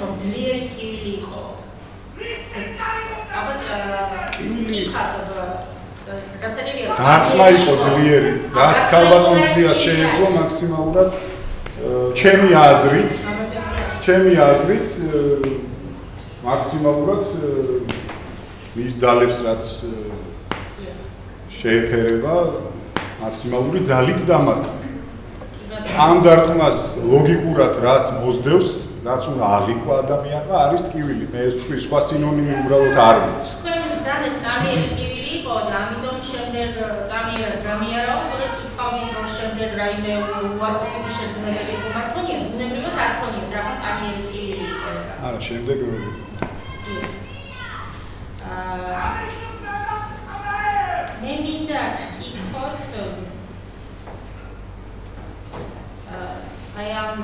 რომ ძლიერი ტკივილი იყო. დარტყმა იყო ძლიერი, რაც ქალბატონზეა შეეძლო მაქსიმალურად ჩემი აზრით მაქსიმალურად მის ძალებს რაც შეეფერება მაქსიმალური ძალით დამატა. ამ დარტყმას ლოგიკურად რაც მოსდევს, რაც უნდა აღიქვა ადამიანმა არის ტკივილი. მე ეს თქვი სხვა სინონიმი უბრალოდ არ ვიცი. ძალიან წამიერი ტკივილი იყო და ამიტომ შემდეგ წამიერად გამიარაო, თორე კითხავდით რომ შემდეგ რაიმე უარყოფითი შეძლებები ხომ არ ქონია, ბუნებრივად არ ქონია, რაღაც წამიერი ტკივილი იყო. არა, შემდეგ მე მინდა გითხოთ აი ამ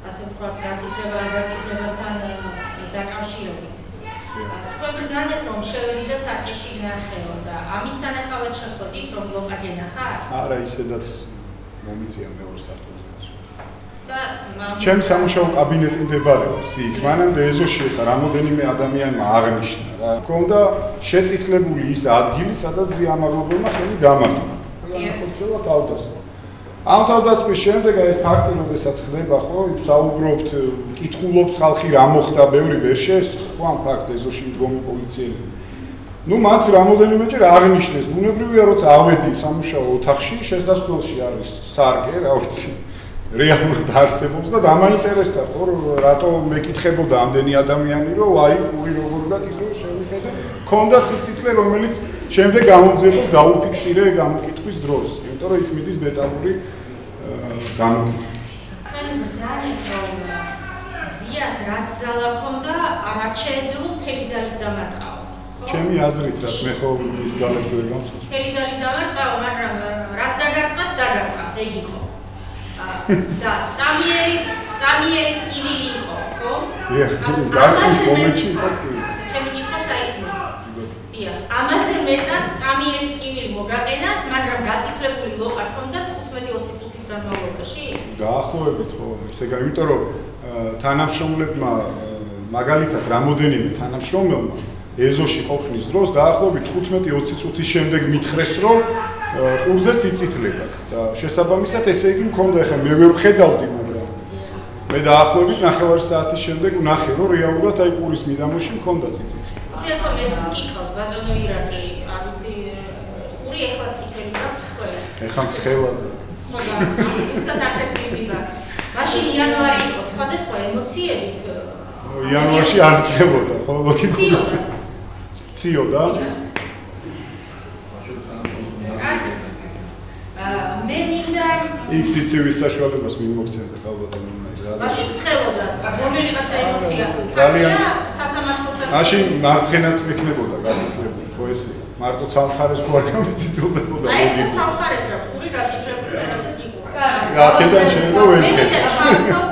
ასე ვთქვათ, გაწითლებასთან დაკავშირებით. თქვენ ბრძანეთ რომ შევედი და საკეში ნახეო და ამის თანახმად შეხვდით რომ ლოკა გენახათ? არა, ისედაც მომიწია მეორე სართულზე. და ჩემი სამუშაო კაბინეტი მდებარეობს იქ, მანამდე ეზოში ხარ, რამოდენიმე ადამიანმა აღნიშნა რა. მქონდა შეწითლებული ის ადგილი, სადაც ზიამაღლებელმა ხელი დამარტყა. განახორციელა თავდასხმა. ამ თავდასხმის შემდეგ ეს ფაქტი, როდესაც ხდება, ხო, საუბრობთ, კითხულობს ხალხი რა მოხდა, ბევრი ვერ შეესწრო ამ ფაქტს ეზოში მდგომი პოლიციელები. ნუ მათ რამოდენიმეჯერ აღნიშნეს, ბუნებრივია, როცა ავედი სამუშაო ოთახში, შესასვლელში არის სარკე, რა ვიცი, რეალურად არსებობს და დამაინტერესა, ხო, რატო მეკითხებოდა ამდენი ადამიანი, რომ აი, პური როგორ გაკითხო, შევიხედე, ქონდა სიცითლე, რომელიც შემდეგ გამომძიებას დაუფიქსირე გამოკითხვის დროს, იმიტომ რომ იქ მიდის დეტალური გამოკითხვა. თქვენ ბრძანეთ რომ ზიას რაც ძალა ქონდა, არაც შეეძლო მთელი ძალით დამარტყაო. ჩემი აზრით, რაც მე ხო ის ძალებს ვერ გამსხოს. მთელი ძალით დამარტყაო, მაგრამ რაც დაგარტყათ, დაგარტყათ, ეგ იყო. და წამიერი ტკივილი იყო, ხო? დარტყმის მომენტში იყო ტკივილი. ჩემი კითხვა საითმის. დიახ, ამაზე მეტად წამიერი ტკივილი მოგაყენათ, მაგრამ გაწითლებული ლოყა ქონდა 15-20 წუთის განმავლობაში? დაახლოებით ხო, ესე იმიტომ რომ თანამშრომლებმა მაგალითად რამოდენიმე თანამშრომელმა ეზოში ყოფნის დროს დაახლოებით 15-20 წუთის შემდეგ მითხრეს რომ ყურზე სიცითლე გაქვს და შესაბამისად ესე იგი მქონდა, ეხლა მე ვერ ვხედავდი, მაგრამ მე დაახლოებით 9 საათის შემდეგ ვნახე რომ რეალურად აი ყურის მიდამოში მქონდა სიცითლე. ისე ხო მე ვკითხავთ ბატონო ირაკლი, არ ვიცი ყური ეხლა ციფრები გაქვს ყველა. ეხლა მცხელაძე. ხო და ზუსტად აქეთ მივდივარ. მაშინ იანვარი იყო სხვადასხვა ემოციებით. იანვარში არ ცხელოდა, ხო ლოგიკურად. ციოდა? მე მინდა იქ სიცივის საშუალებას მიმოქცევდა ხალბატონო რა. მაშინ ცხელოდა, რომელიღაცა ემოცია. ძალიან სასამართლოსაც მაშინ მარცხენაც მექნებოდა გაწითლებული, ხო ესე? მარტო ცალხარეს თუ არ გამიწითლდებოდა აი ლოგიკურად. ცალხარეს რა, ფული გაწითლებული რასაც იყო. აქედან შეიძლება ვერ ხედავ.